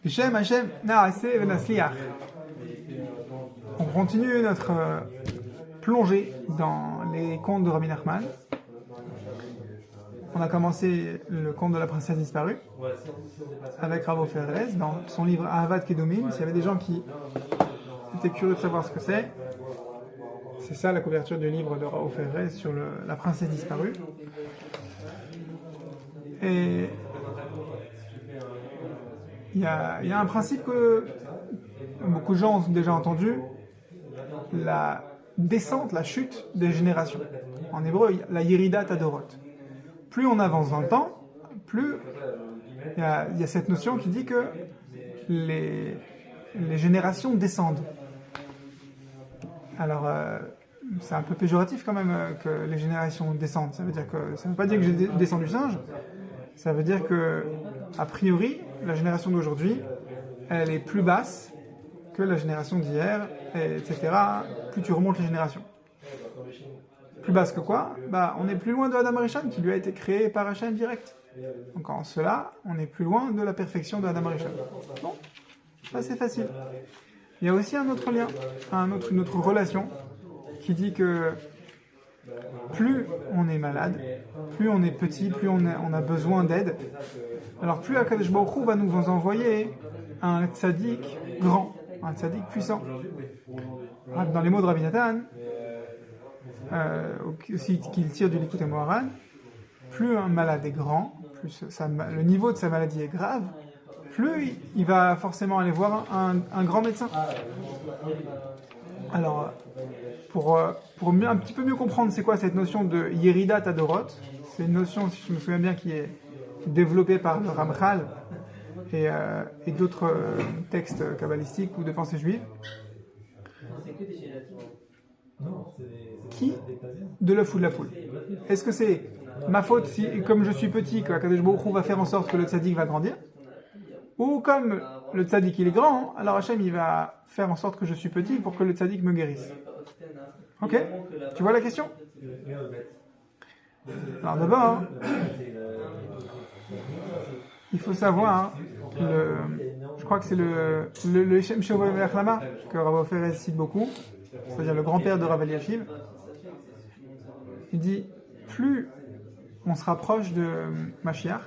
Bishem Hashem Naase Venasliach. On continue notre plongée dans les contes de Rabbi Nachman. On a commencé le conte de la princesse disparue avec Ravo Ferrez dans son livre Ahavat Kedomim. S'il y avait des gens qui étaient curieux de savoir ce que c'est ça la couverture du livre de Ravo Ferrez sur la princesse disparue. Et il y a un principe que beaucoup de gens ont déjà entendu, la descente, la chute des générations. En hébreu, la Yeridat Adorot. Plus on avance dans le temps, plus il y a cette notion qui dit que les générations descendent. Alors, c'est un peu péjoratif quand même que les générations descendent. Ça veut pas dire que j'ai descendu singe. Ça veut dire que, a priori, la génération d'aujourd'hui, elle est plus basse que la génération d'hier, etc. Plus tu remontes les générations. Plus basse que quoi ? On est plus loin de Adam Rishon qui lui a été créé par Hachem direct. Donc en cela, on est plus loin de la perfection de Adam Rishon. Bon, ça c'est facile. Il y a aussi un autre lien, une autre relation qui dit que plus on est malade, plus on est petit, plus on a besoin d'aide, alors plus Akadosh Baruch Hu va nous envoyer un tzaddik grand, un tzaddik puissant. Dans les mots de Rabbi Nathan, aussi qu'il tire du Likutei Moharan, plus un malade est grand, plus le niveau de sa maladie est grave, plus il va forcément aller voir un grand médecin. Alors, pour un petit peu mieux comprendre c'est quoi cette notion de Yeridat Adorot, c'est une notion, si je me souviens bien, qui est développée par le Ramchal et d'autres textes kabbalistiques ou de pensée juive. Qui de l'œuf ou de la poule? Est-ce que c'est ma faute si, comme je suis petit, que Akadosh Baruch Hu va faire en sorte que le tzaddik va grandir? Ou comme le tzaddik il est grand, alors Hachem il va faire en sorte que je suis petit pour que le tzaddik me guérisse. Ok? Tu vois la question? Alors d'abord, il faut savoir, je crois que c'est le Shem Shovah Lama que Rav Ferez cite beaucoup, c'est-à-dire le grand-père de Rav Eliashiv. Il dit, plus on se rapproche de Mashiach,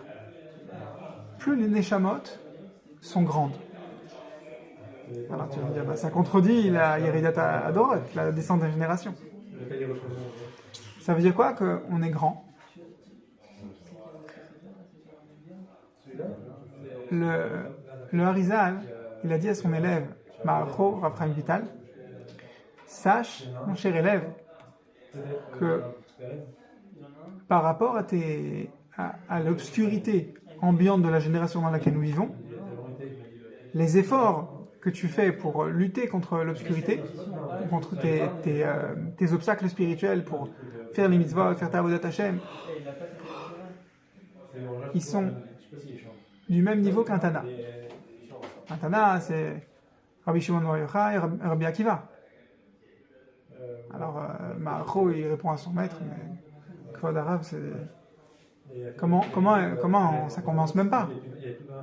plus les Neshamot sont grandes. Alors tu vas me dire, ça contredit la Yeridat Adorot, la descente des générations. Ça veut dire quoi qu'on est grand? Le Harizal, il a dit à son élève, Ma'acho Rav Chaim Vital, sache, mon cher élève, que par rapport à l'obscurité ambiante de la génération dans laquelle nous vivons, les efforts que tu fais pour lutter contre l'obscurité, contre tes obstacles spirituels, pour faire les mitzvot, faire ta avodat Hashem, ils sont du même niveau qu'un Tana. Un Tana, c'est Rabbi Shimon Bar Yochai et Rabbi Akiva. Alors, Ma'acho, il répond à son maître, mais Kvod Harav, c'est... Comment ça commence même pas?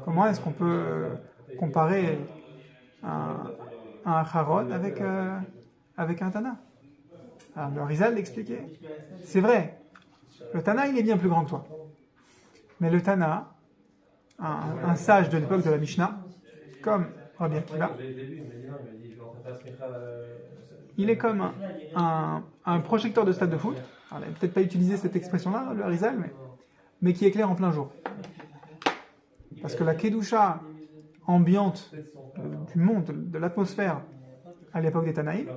Comment est-ce qu'on peut comparer un Harod avec un Tana? Alors, le Rizal l'expliquait. C'est vrai, le Tana, il est bien plus grand que toi. Mais le Tana, un sage de l'époque de la Mishnah, comme Rabbi Akiva, il est comme un projecteur de stade de foot. Alors, il n'a peut-être pas utilisé cette expression-là, le Harizal, mais qui éclaire en plein jour. Parce que la Kedusha ambiante du monde, de l'atmosphère à l'époque des Tanaïm,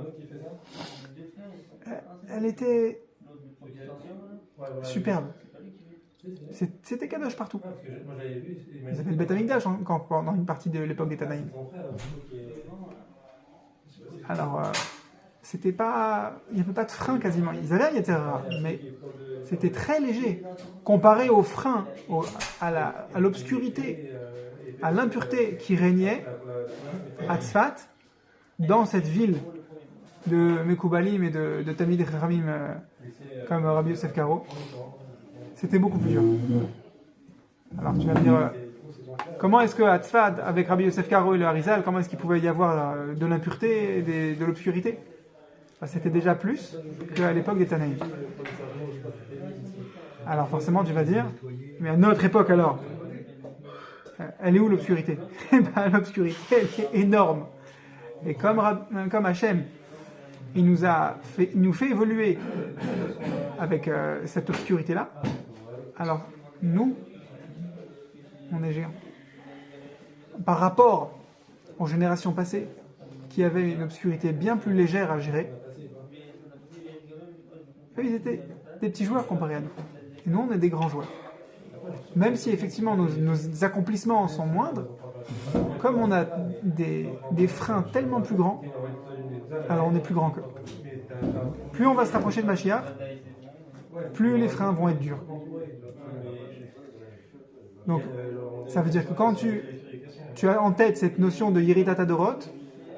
elle était superbe. C'était Kadosh partout. Ils appellent Beth Amikdash pendant une partie de l'époque des Tanaïm. Alors, il n'y avait pas de frein quasiment. Ils avaient un Yetzer Hara, mais c'était très léger. Comparé au frein, à l'obscurité, à l'impureté qui régnait à Tzfat, dans cette ville de Mekoubalim et de Tamid Chachamim comme Rabbi Yosef Karo, c'était beaucoup plus dur. Alors tu vas me dire, Comment est-ce que à Tzfad, avec Rabbi Yosef Karo et le Harizal, comment est-ce qu'il pouvait y avoir de l'impureté et de l'obscurité? C'était déjà plus qu'à l'époque des Tanaïm. Alors forcément, tu vas dire, mais à notre époque alors, elle est où l'obscurité? L'obscurité, elle est énorme. Et comme Hachem, il nous fait évoluer avec cette obscurité-là, alors nous, on est géants. Par rapport aux générations passées, qui avaient une obscurité bien plus légère à gérer, eux, ils étaient des petits joueurs comparés à nous. Et nous, on est des grands joueurs. Même si effectivement nos accomplissements sont moindres, comme on a des freins tellement plus grands, alors on est plus grand qu'eux. Plus on va se rapprocher de Mashiach, plus les freins vont être durs. Donc, ça veut dire que quand tu as en tête cette notion de Yeridat Adorot,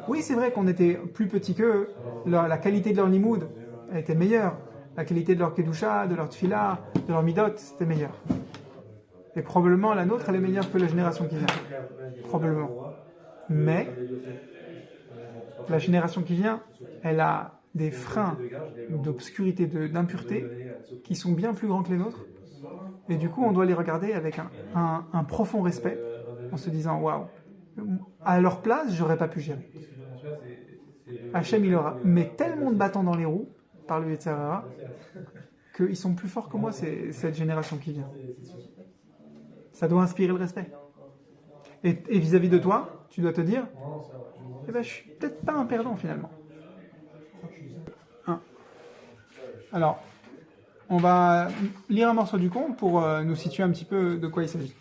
oui, c'est vrai qu'on était plus petits qu'eux, la qualité de leur limoud elle était meilleure, la qualité de leur kedusha, de leur tfila, de leur midot, c'était meilleur. Et probablement la nôtre, elle est meilleure que la génération qui vient. Probablement. Mais, la génération qui vient, elle a des freins d'obscurité, d'impureté, qui sont bien plus grands que les nôtres. Et du coup, on doit les regarder avec un profond respect, en se disant, waouh, à leur place, j'aurais pas pu gérer. Hachem, il aura met tellement de bâtons dans les roues, par le Yetzer Hara, qu'ils sont plus forts que moi, cette génération qui vient. Ça doit inspirer le respect. Et vis-à-vis de toi, tu dois te dire, eh ben, je suis peut-être pas un perdant finalement. Alors, on va lire un morceau du conte pour nous situer un petit peu de quoi il s'agit.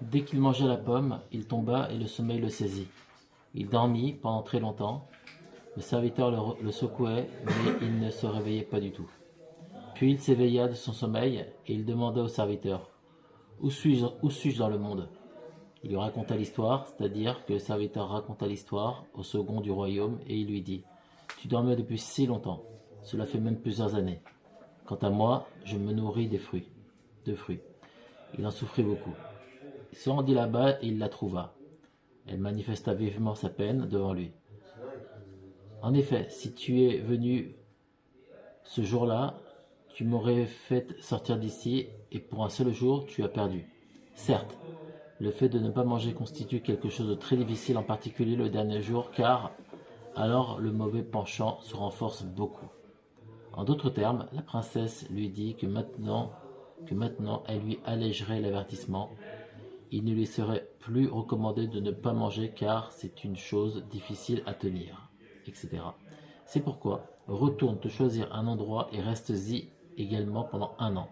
Dès qu'il mangeait la pomme, il tomba et le sommeil le saisit. Il dormit pendant très longtemps. Le serviteur le secouait, mais il ne se réveillait pas du tout. Puis il s'éveilla de son sommeil et il demanda au serviteur « Où suis-je dans le monde ?» Il lui raconta l'histoire, c'est-à-dire que le serviteur raconta l'histoire au second du royaume et il lui dit « Tu dormais depuis si longtemps, cela fait même plusieurs années. Quant à moi, je me nourris de fruits. Il en souffrit beaucoup. Il se rendit là-bas et il la trouva. Elle manifesta vivement sa peine devant lui. En effet, si tu es venu ce jour-là, tu m'aurais fait sortir d'ici et pour un seul jour, tu as perdu. Certes, le fait de ne pas manger constitue quelque chose de très difficile, en particulier le dernier jour, car alors le mauvais penchant se renforce beaucoup. En d'autres termes, la princesse lui dit que maintenant elle lui allégerait l'avertissement. Il ne lui serait plus recommandé de ne pas manger car c'est une chose difficile à tenir, etc. C'est pourquoi retourne te choisir un endroit et reste-y également pendant 1 an.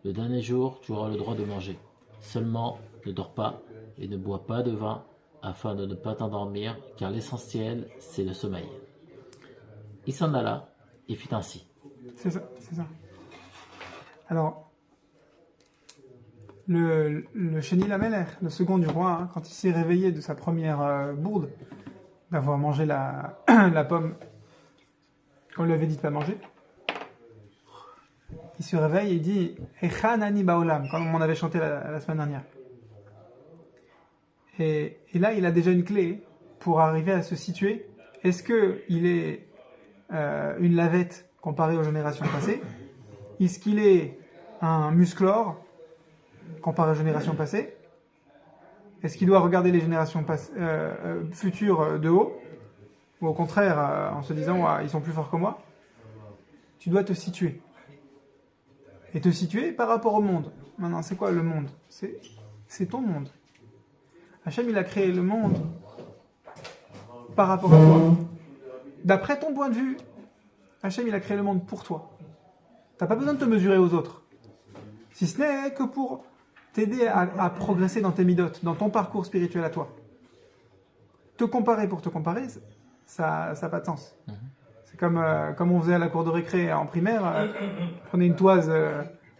Le dernier jour, tu auras le droit de manger. Seulement, ne dors pas et ne bois pas de vin afin de ne pas t'endormir, car l'essentiel, c'est le sommeil. Il s'en alla et fit ainsi. C'est ça. Alors, le Chéni Lameler, le second du roi, quand il s'est réveillé de sa première bourde, d'avoir mangé la pomme qu'on lui avait dit de ne pas manger, il se réveille et il dit « Echan ani baolam », comme on avait chanté la semaine dernière. Et là, il a déjà une clé pour arriver à se situer. Est-ce qu'il est une lavette comparée aux générations passées? Est-ce qu'il est un musclore comparé aux générations passées? Est-ce qu'il doit regarder les générations futures de haut? Ou au contraire, en se disant « ils sont plus forts que moi », tu dois te situer. Et te situer par rapport au monde. Maintenant, c'est quoi le monde? C'est ton monde. Hachem, il a créé le monde par rapport à toi. D'après ton point de vue, Hachem, il a créé le monde pour toi. Tu n'as pas besoin de te mesurer aux autres. Si ce n'est que pour t'aider à progresser dans tes midotes, dans ton parcours spirituel à toi. Te comparer pour te comparer, ça n'a pas de sens. C'est comme on faisait à la cour de récré en primaire, on prenait une toise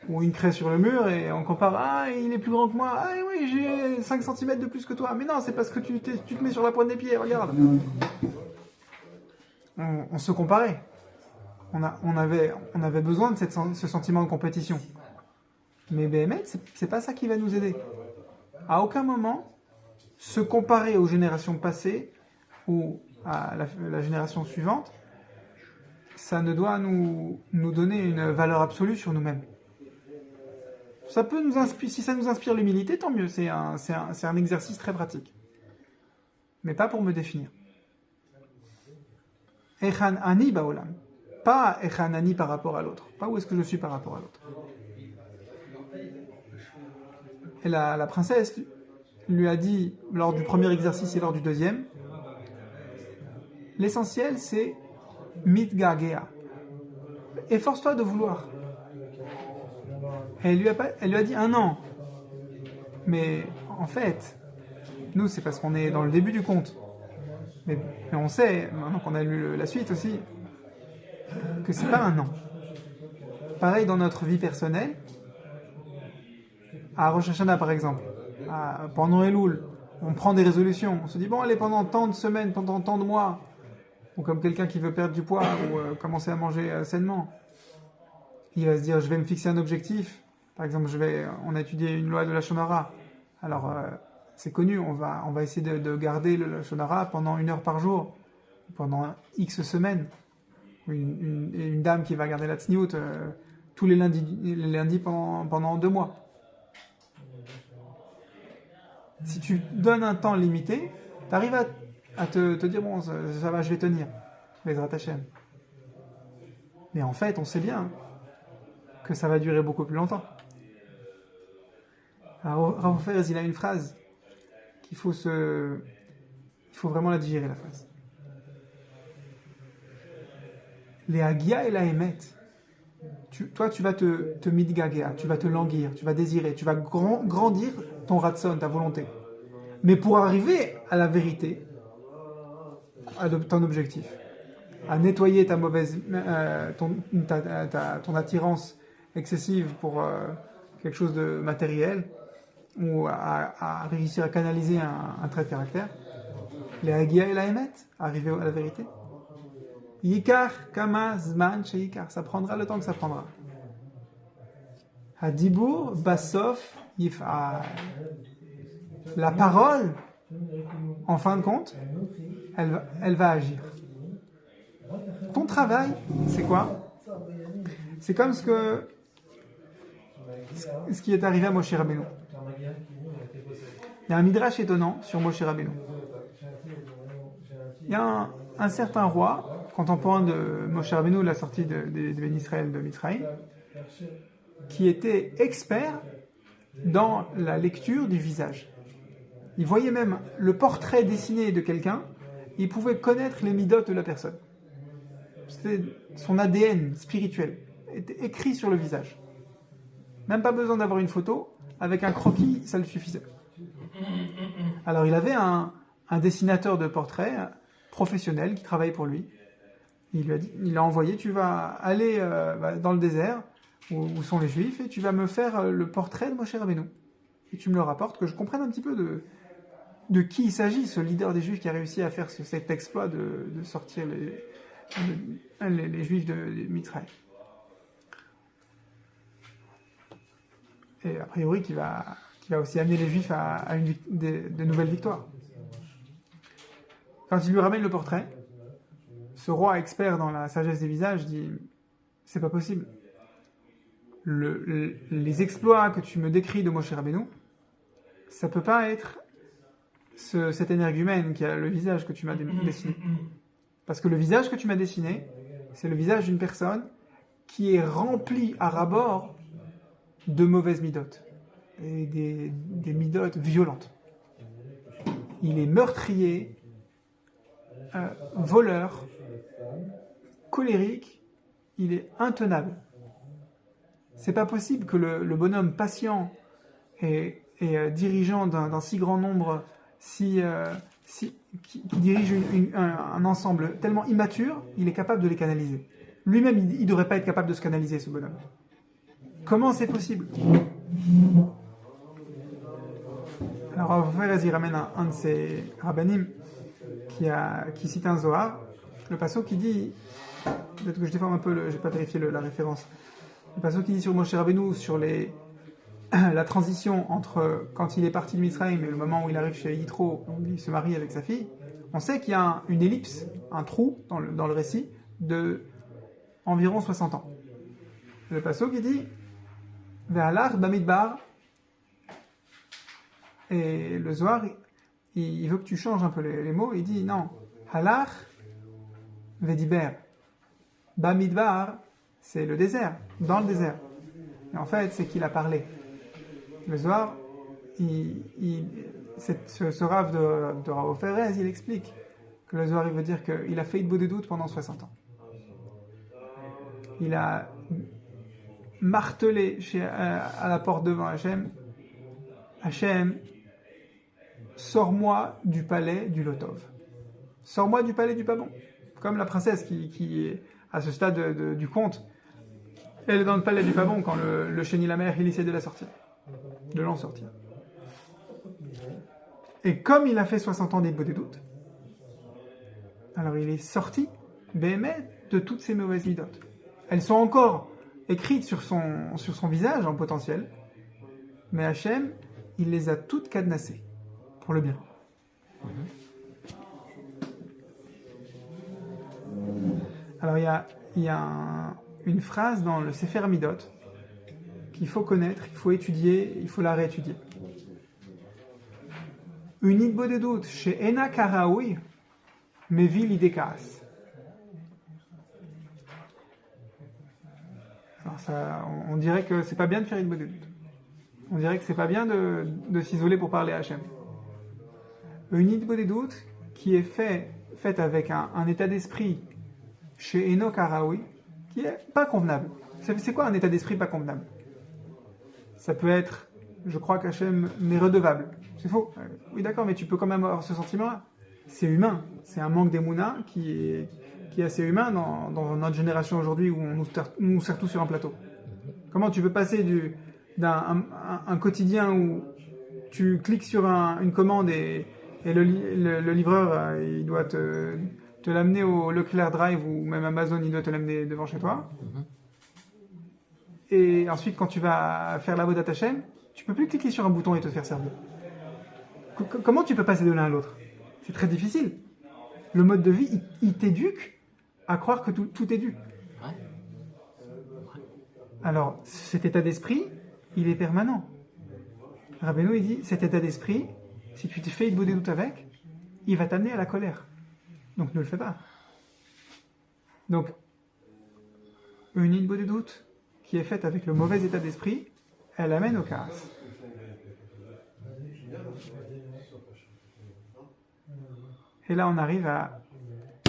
ou une craie sur le mur et on compare, ah il est plus grand que moi, ah oui j'ai 5 cm de plus que toi, mais non c'est parce que tu te mets sur la pointe des pieds, regarde. On se comparait, on avait besoin de ce sentiment de compétition, mais BML c'est pas ça qui va nous aider. à aucun moment se comparer aux générations passées ou à la génération suivante, ça ne doit nous donner une valeur absolue sur nous-mêmes. Ça peut nous inspirer, si ça nous inspire l'humilité, tant mieux, c'est un exercice très pratique. Mais pas pour me définir. Echan ani baolam. Pas Echan ani par rapport à l'autre. Pas où est-ce que je suis par rapport à l'autre. Et la princesse lui a dit, lors du premier exercice et lors du deuxième, l'essentiel c'est mitgagea. Efforce-toi de vouloir. Et elle lui a dit un an. Mais en fait, nous c'est parce qu'on est dans le début du conte. Mais on sait, maintenant qu'on a lu la suite aussi, que c'est pas un an. Pareil dans notre vie personnelle, à Rosh Hashanah par exemple, pendant Elul, on prend des résolutions, on se dit bon allez pendant tant de semaines, pendant tant de mois, ou comme quelqu'un qui veut perdre du poids ou commencer à manger sainement, il va se dire je vais me fixer un objectif. Par exemple, on a étudié une loi de la Shonara. Alors c'est connu, on va essayer de garder le Shonara pendant 1 heure par jour, pendant X semaines. Une dame qui va garder la Tzniout tous les lundis pendant 2 mois. Si tu donnes un temps limité, tu arrives à te dire bon, ça va, je vais tenir. Bezrat Hashem. Mais en fait, on sait bien que ça va durer beaucoup plus longtemps. Alors, Rav Ofer, il a une phrase il faut vraiment la digérer, la phrase. Les hagia et la emet. Toi, tu vas te midgagea, tu vas te languir, tu vas désirer, tu vas grandir ton ratson, ta volonté. Mais pour arriver à la vérité, à ton objectif, à nettoyer ta mauvaise, ton attirance excessive pour quelque chose de matériel, ou à réussir à canaliser un trait de caractère, les hagia et la emet, arriver à la vérité. Yikar kama zman sheyikar, ça prendra le temps que ça prendra. Hadibur basof yif'al. La parole, en fin de compte, elle va agir. Ton travail, c'est quoi? C'est comme ce qui est arrivé à Moshe Rabbeinu. Il y a un midrash étonnant sur Moshe Rabbeinu. Il y a un certain roi, contemporain de Moshe Rabbeinu, la sortie de Ben Israël de Mitzrayim, qui était expert dans la lecture du visage. Il voyait même le portrait dessiné de quelqu'un, il pouvait connaître les midotes de la personne. C'était son ADN spirituel, était écrit sur le visage. Même pas besoin d'avoir une photo, avec un croquis, ça le suffisait. Alors il avait un dessinateur de portraits professionnel qui travaillait pour lui. Il a envoyé, tu vas aller dans le désert, où sont les Juifs, et tu vas me faire le portrait de Moshe Rabbeinu. Et tu me le rapportes, que je comprenne un petit peu de qui il s'agit, ce leader des Juifs qui a réussi à faire cet exploit de sortir les Juifs de Mitzrayim. Et a priori qui va aussi amener les Juifs à de nouvelles victoires. Quand il lui ramène le portrait, ce roi expert dans la sagesse des visages dit « C'est pas possible. Les exploits que tu me décris de Moshe Rabbeinu, ça peut pas être cet énergumène qui a le visage que tu m'as dessiné. Parce que le visage que tu m'as dessiné, c'est le visage d'une personne qui est remplie à ras-bord de mauvaises midotes. Et des midotes violentes. Il est meurtrier, voleur, colérique, il est intenable. C'est pas possible que le bonhomme patient et dirigeant d'un si grand nombre, qui dirige un ensemble tellement immature, il est capable de les canaliser. Lui-même, il ne devrait pas être capable de se canaliser, ce bonhomme. Comment c'est possible? Alors, il ramène un de ses rabbanim qui cite un Zohar, le passage qui dit, peut-être que je déforme un peu, je n'ai pas vérifié la référence, le passage qui dit sur Moshe Rabbeinu, sur les la transition entre quand il est parti de Mitzrayim et le moment où il arrive chez Yitro, où il se marie avec sa fille, on sait qu'il y a une ellipse, un trou dans le récit de environ 60 ans. Le passeau qui dit Ve'alach bamidbar, et le Zohar, il veut que tu changes un peu les mots, il dit non, halach vediber. Bamidbar, c'est le désert, dans le désert. Et en fait, c'est qu'il a parlé. Le Zohar, ce rave de Rav Ferez, il explique que le Zohar, il veut dire qu'il a fait de doute pendant 60 ans. Il a martelé à la porte devant Hachem. Hachem, sors-moi du palais du Lotov. Sors-moi du palais du pas bon. Comme la princesse qui est à ce stade du conte. Elle est dans le palais du pas bon quand le chéni la mère, il essaie de la sortir. De l'en sortir. Et comme il a fait 60 ans des doutes, alors il est sorti, béhémet, de toutes ces mauvaises midotes. Elles sont encore écrites sur son visage en potentiel, mais Hachem, il les a toutes cadenassées, pour le bien. Alors il y a une phrase dans le Sefer Midot qu'il faut connaître, il faut étudier, il faut la réétudier. Une idbodedut chez Ena Karaoui, Mevi l'idekaas. Alors ça, on dirait que c'est pas bien de faire une idbodedut. On dirait que c'est pas bien de s'isoler pour parler à Hachem. Une idbodedut qui est faite avec un état d'esprit chez Eno Karaoui, qui est pas convenable. C'est quoi un état d'esprit pas convenable? Ça peut être, je crois qu'Hachem m'est redevable. C'est faux. Oui, d'accord, mais tu peux quand même avoir ce sentiment-là. C'est humain. C'est un manque d'émouna qui est assez humain dans notre génération aujourd'hui où on nous sert tous sur un plateau. Comment tu peux passer d'un quotidien où tu cliques sur une commande et le livreur il doit te l'amener au Leclerc Drive ou même Amazon, il doit te l'amener devant chez toi. Et ensuite, quand tu vas faire la voda Hachem, tu peux plus cliquer sur un bouton et te faire servir. Comment tu peux passer de l'un à l'autre? C'est très difficile. Le mode de vie, il t'éduque à croire que tout est dû. Alors, cet état d'esprit, il est permanent. Rabbeinu, il dit, cet état d'esprit, si tu t'es fait une bonne doute avec, il va t'amener à la colère. Donc, ne le fais pas. Donc, une bonne doute qui est faite avec le mauvais état d'esprit, elle amène au chaos. Et là, on arrive à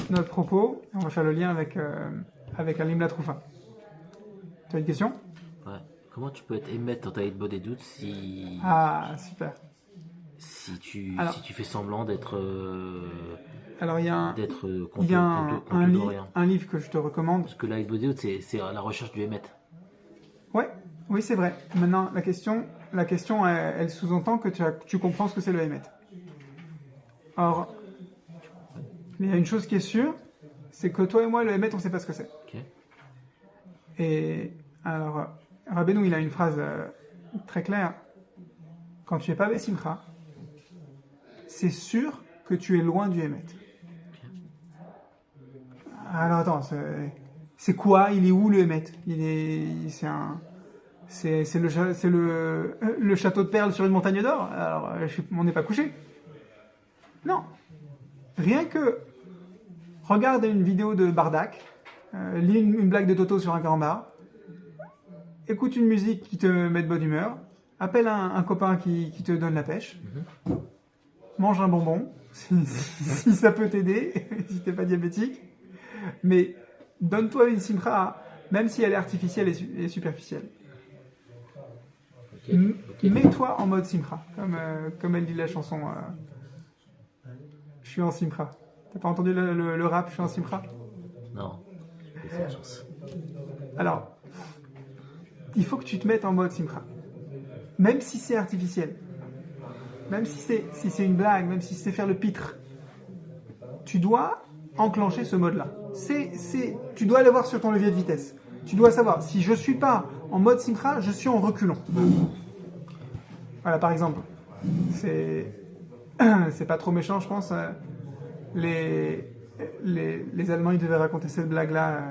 notre propos. On va faire le lien avec Alim Latroufa. Tu as une question? Ouais. Comment tu peux être émettre dans ta bonne des doutes si... Ah, super. Si tu fais semblant d'être... Alors, il y a un livre que je te recommande. Parce que la bonne des doutes, c'est la recherche du émettre. Oui, c'est vrai. Maintenant, la question elle sous-entend que tu comprends ce que c'est le émet. Or, il y a une chose qui est sûre, c'est que toi et moi, le émet, on ne sait pas ce que c'est. Okay. Et alors, Rabbeinu, il a une phrase très claire. Quand tu n'es pas Bessimcha, c'est sûr que tu es loin du émet. Okay. Alors attends, c'est quoi? Il est où le émet? C'est le château de perles sur une montagne d'or. Alors, on n'est pas couché. Non. Rien que regarde une vidéo de Bardak, lis une blague de Toto sur un carambar, écoute une musique qui te met de bonne humeur, appelle un copain qui te donne la pêche, mange un bonbon, si ça peut t'aider, si t'es pas diabétique, mais donne-toi une simcha, même si elle est artificielle et superficielle. Okay. Mets-toi en mode simcha, comme elle dit la chanson Je suis en simcha. T'as pas entendu le rap Je suis en simcha? Non, j'ai pas cette chance. Alors, il faut que tu te mettes en mode simcha. Même si c'est artificiel, même si c'est une blague, même si c'est faire le pitre, tu dois enclencher ce mode-là. Tu dois aller voir sur ton levier de vitesse. Tu dois savoir, si je suis pas en mode simcha, je suis en reculant. Voilà, par exemple, c'est c'est pas trop méchant, je pense. Les Allemands, ils devaient raconter cette blague-là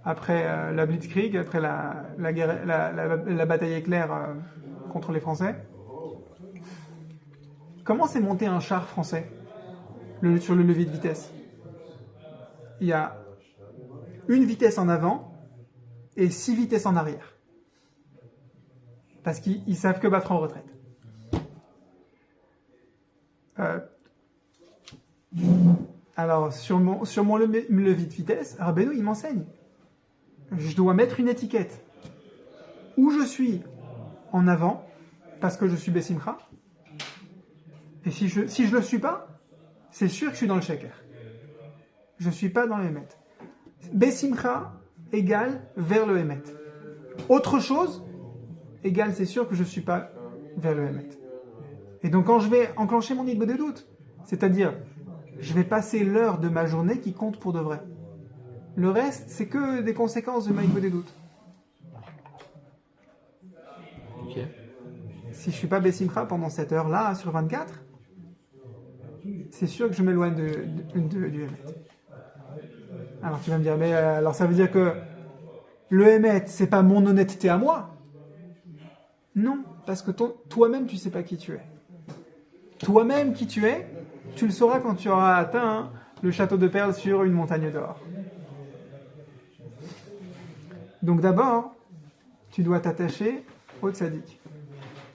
après la Blitzkrieg, après la bataille éclair contre les Français. Comment s'est monté un char français sur le levier de vitesse? Il y a une vitesse en avant et 6 vitesses en arrière. Parce qu'ils savent que battre en retraite. Alors, sur mon levier de vitesse, Rabbeinu, il m'enseigne. Je dois mettre une étiquette où je suis en avant, parce que je suis Bessimcha. Et si je le suis pas, c'est sûr que je suis dans le Sheker. Je suis pas dans le Emet. Bessimcha égale vers le Emet. Autre chose égale, c'est sûr que je suis pas vers le Emet. Et donc quand je vais enclencher mon Hitbodedut de doute, c'est-à-dire je vais passer l'heure de ma journée qui compte pour de vrai. Le reste, c'est que des conséquences de ma Hitbodedut de doute. Ok. Si je suis pas Bessimcha pendant cette heure-là sur 24, c'est sûr que je m'éloigne du Emet. Alors tu vas me dire, mais alors ça veut dire que le Emet, c'est pas mon honnêteté à moi? Non, parce que toi-même, tu sais pas qui tu es. Toi-même, qui tu es, tu le sauras quand tu auras atteint le château de perles sur une montagne d'or. Donc d'abord, tu dois t'attacher au tzaddik.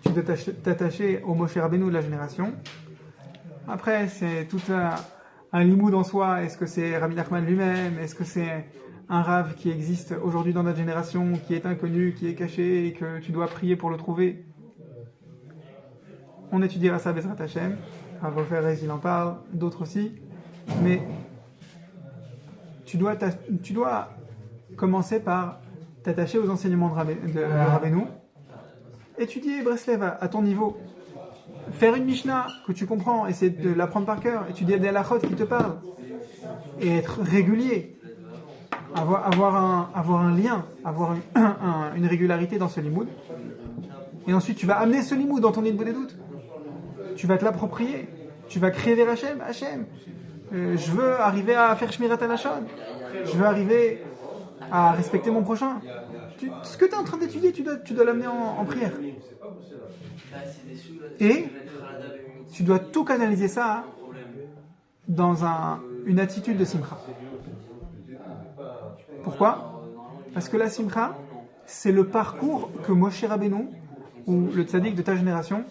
Tu dois t'attacher au Moshe Rabbeinu de la génération. Après, c'est tout un limoud en soi. Est-ce que c'est Rabbi Nachman lui-même? Est-ce que c'est un rave qui existe aujourd'hui dans notre génération, qui est inconnu, qui est caché et que tu dois prier pour le trouver? On étudiera ça Bezrat Hashem. Rav Ofer, il en parle, d'autres aussi. Mais tu dois commencer par t'attacher aux enseignements de Rabbeinu. Étudier Breslev à ton niveau. Faire une Mishnah que tu comprends, essayer de l'apprendre par cœur, étudier des halachot qui te parlent, et être régulier, avoir un lien, avoir une régularité dans ce limoud. Et ensuite, tu vas amener ce limoud dans ton Hitbodedut de doute. Tu vas te l'approprier. Tu vas crier vers Hachem. Je veux arriver à faire Shmirat HaLashon. Je veux arriver à respecter mon prochain. Ce que tu es en train d'étudier, tu dois l'amener en prière. Et tu dois tout canaliser ça dans une attitude de simcha. Pourquoi? Parce que la simcha, c'est le parcours que Moshe Rabbeinu, ou le tzaddik de ta génération,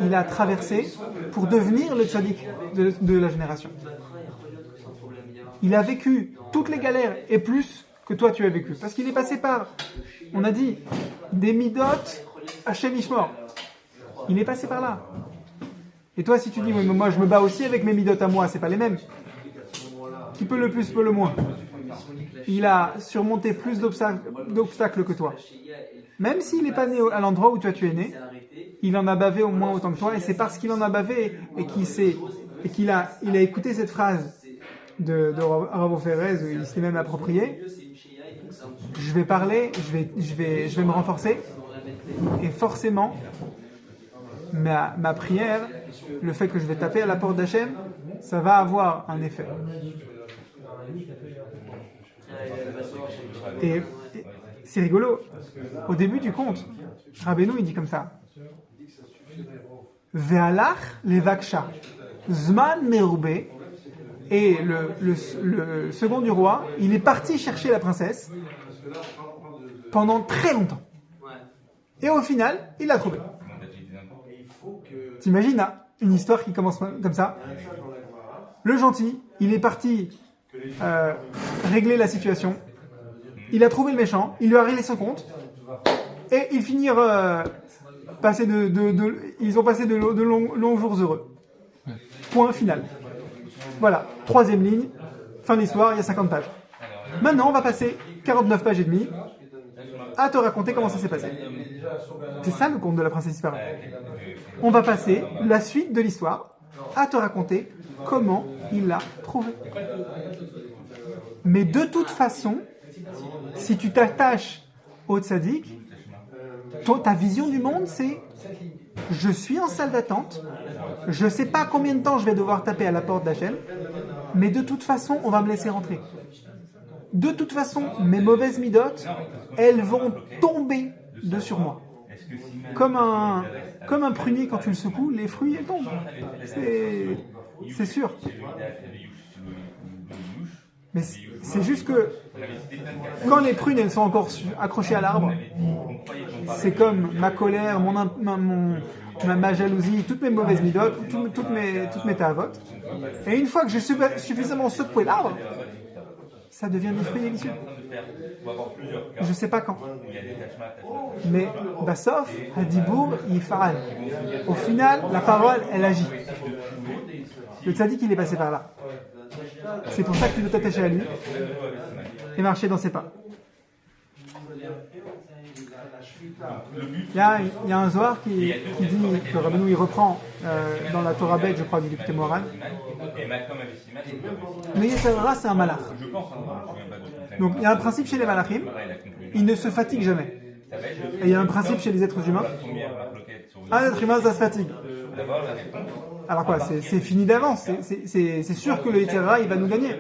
il a traversé pour devenir le tzaddik de la génération. Il a vécu toutes les galères et plus que toi tu as vécu. Parce qu'il est passé par, on a dit, des midot Hashem Ishmor. Il est passé par là. Et toi, si tu dis, oui, mais moi je me bats aussi avec mes midot à moi, c'est pas les mêmes. Qui peut le plus, peut le moins. Il a surmonté plus d'obstacles que toi. Même s'il n'est pas né à l'endroit où toi tu es né, il en a bavé au moins autant que toi, et c'est parce qu'il en a bavé et qu'il a écouté cette phrase de Rav Ofer, où il s'est même approprié. Je vais parler, je vais me renforcer, et forcément, ma prière, le fait que je vais taper à la porte d'Hachem, ça va avoir un effet. Et c'est rigolo. Au début du conte, Rabbeinu il dit comme ça. Ve'alach levaksha zman merube. Et le second du roi, il est parti chercher la princesse pendant très longtemps. Et au final, il l'a trouvée. T'imagines une histoire qui commence comme ça. Le gentil, il est parti régler la situation. Il a trouvé le méchant, il lui a réglé son compte, et ils finirent ils ont passé de longs jours heureux. Point final. Voilà, 3e ligne, fin de l'histoire, il y a 50 pages. Maintenant, on va passer 49 pages et demie à te raconter comment ça s'est passé. C'est ça le conte de la princesse disparue. On va passer la suite de l'histoire à te raconter comment il l'a trouvé. Mais de toute façon, si tu t'attaches au tzaddik, ta vision du monde, c'est je suis en salle d'attente, je ne sais pas combien de temps je vais devoir taper à la porte d'Hachem, mais de toute façon, on va me laisser rentrer. De toute façon, mes mauvaises midotes, elles vont tomber de sur moi. Comme un prunier, quand tu le secoues, les fruits, ils tombent. C'est sûr. Mais c'est juste que quand les prunes elles sont encore accrochées à l'arbre, c'est comme ma colère, ma jalousie, toutes mes mauvaises midotes, toutes mes tavotes. Et une fois que j'ai suffisamment secoué l'arbre, ça devient des fruits délicieux. Je ne sais pas quand. Mais Bassof, Hadibour, Yifaral. Au final, la parole, elle agit. Le tzaddik, il est passé par là. C'est pour ça que tu dois t'attacher à lui et marcher dans ses pas. Il y a un Zohar qui dit que Rabbeinu il reprend dans la Torah Beth, je crois, du député Moharan. Le Yetzer Hara, c'est un malach. Donc il y a un principe chez les malachim, ils ne se fatiguent jamais. Et il y a un principe chez les êtres humains. Un être humain, ça se fatigue. Alors quoi, c'est fini d'avance. C'est sûr que le Yetzer Hara, il va nous gagner.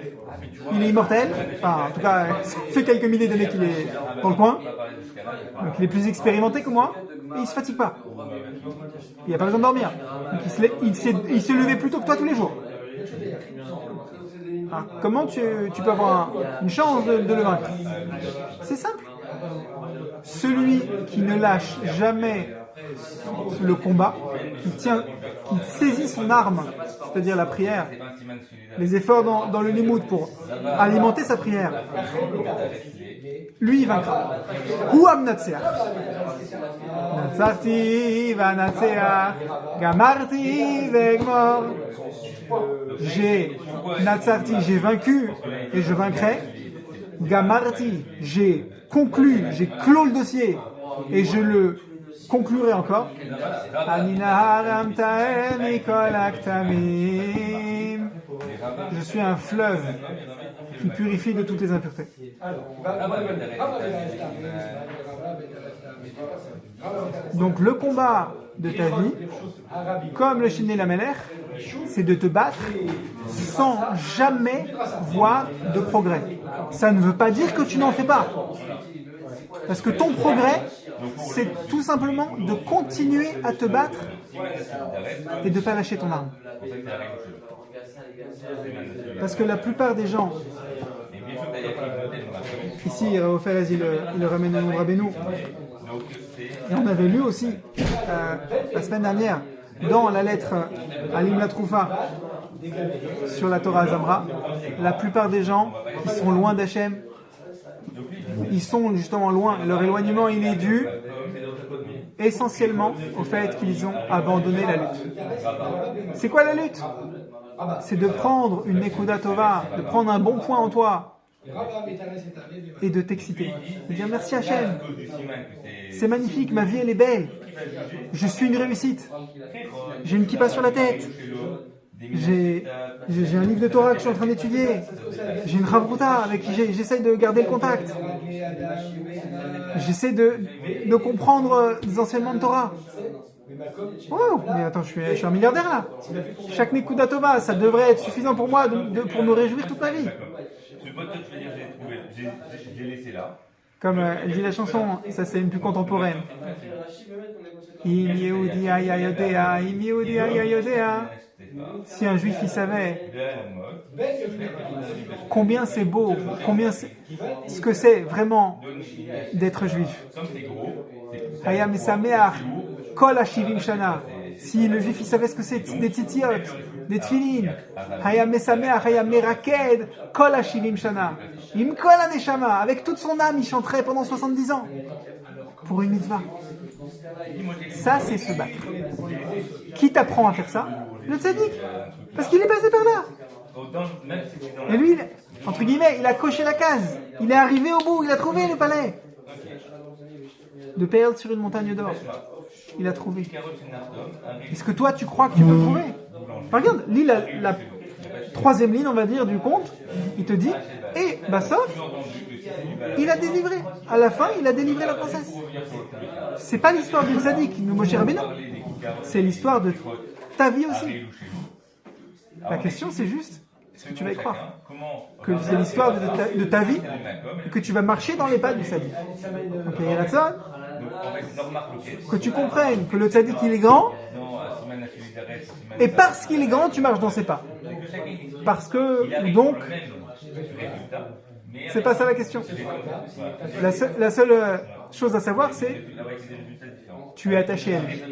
Il est immortel. Enfin, en tout cas, ça fait quelques milliers d'années qu'il est dans le coin. Donc il est plus expérimenté que moi. Et il ne se fatigue pas. Il n'a pas besoin de dormir. Donc il se levait plus tôt que toi tous les jours. Hein, comment tu peux avoir une chance de le vaincre? C'est simple. Celui qui ne lâche jamais le combat, qui saisit son arme, c'est-à-dire la prière, les efforts dans le limoud pour alimenter sa prière, lui il vaincra. Huam Natseach. Natsarti va Natseach, Gamarti vegmor. Natsarti, j'ai vaincu et je vaincrai. Gamarti, j'ai conclu, j'ai clos le dossier et je le conclurai encore. Je suis un fleuve qui purifie de toutes les impuretés. Donc le combat de ta vie, comme le Shinei Lamelech, c'est de te battre sans jamais voir de progrès. Ça ne veut pas dire que tu n'en fais pas. Parce que ton progrès, c'est tout simplement de continuer à te battre et de ne pas lâcher ton arme. Parce que la plupart des gens, ici, Raofer, il le ramène au nom de Rabbeinu, et on avait lu aussi, la semaine dernière, dans la lettre à Limla Troufa, sur la Torah Zamra, la plupart des gens qui sont loin d'Hachem, ils sont justement loin. Leur éloignement, il est dû essentiellement au fait qu'ils ont abandonné la lutte. C'est quoi la lutte? C'est de prendre une Nekuda Tova, de prendre un bon point en toi et de t'exciter. De dire merci Hachem, c'est magnifique, ma vie elle est belle, je suis une réussite, j'ai une kippa sur la tête, j'ai un livre de Torah que je suis en train d'étudier, j'ai une Chavruta avec qui j'essaie de garder le contact, j'essaie de comprendre des enseignements de Torah. Oh, mais attends, je suis un milliardaire là. Chaque Nekuda Tova, ça devrait être suffisant pour moi pour me réjouir toute ma vie. Comme elle dit la chanson, ça c'est une plus contemporaine. Im Yehudi Ayayodea, Im Yehudi Ayayodea. Si un juif il savait combien c'est beau, ce que c'est vraiment d'être juif. Hayam Sameach Kol Hashivim Shana. Si le juif il savait ce que c'est des tzitziot, des tfilin, Hayam Sameach, Hayam Meraked Kol Hashivim Shana. Im Kol Haneshama, avec toute son âme, il chanterait pendant 70 ans pour une mitzvah. Ça, c'est se battre. Qui t'apprend à faire ça? Le tzaddik. Parce qu'il est passé par là. Et lui, entre guillemets, il a coché la case. Il est arrivé au bout, il a trouvé le palais. De perles sur une montagne d'or. Il a trouvé. Est-ce que toi, tu crois que tu peux le trouver? Regarde, lis la troisième ligne, on va dire, du conte. Il te dit, et Bassof, il a délivré. À la fin, il a délivré la princesse. C'est pas l'histoire du tzaddik, de Moshe Rabbeinu. c'est l'histoire de ta vie aussi. La question, c'est juste, est-ce que tu vas y croire? Que c'est l'histoire de ta vie et que tu vas marcher dans les pas du tzaddik. Ok, il y a ça. Que tu comprennes que le tzaddik, il est grand, et parce qu'il est grand, tu marches dans ses pas. Parce que, donc, c'est pas ça la question. La seule chose à savoir, c'est tu es attaché à lui.